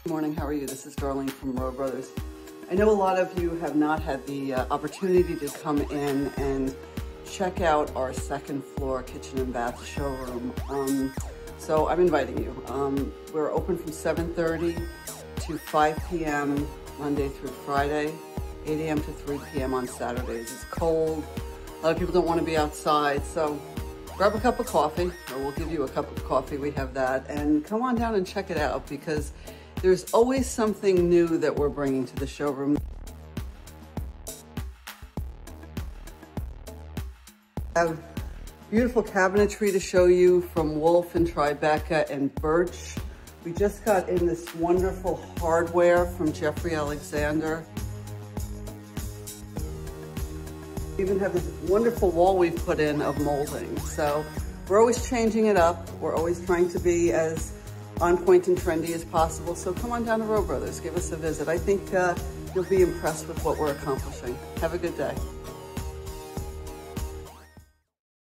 Good morning, how are you? This is Darlene from Roe Brothers. I know a lot of you have not had the opportunity to come in and check out our second floor kitchen and bath showroom. So I'm inviting you. We're open from 7:30 to 5 p.m. Monday through Friday, 8 a.m. to 3 p.m. on Saturdays. It's cold. A lot of people don't want to be outside, so grab a cup of coffee, or we'll give you a cup of coffee. We have that. And come on down and check it out, because there's always something new that we're bringing to the showroom. I have beautiful cabinetry to show you from Wolf and Tribeca and Birch. We just got in this wonderful hardware from Jeffrey Alexander. We even have this wonderful wall we've put in of molding. So we're always changing it up. We're always trying to be as on point and trendy as possible. So come on down to Roe Brothers, give us a visit. I think you'll be impressed with what we're accomplishing. Have a good day.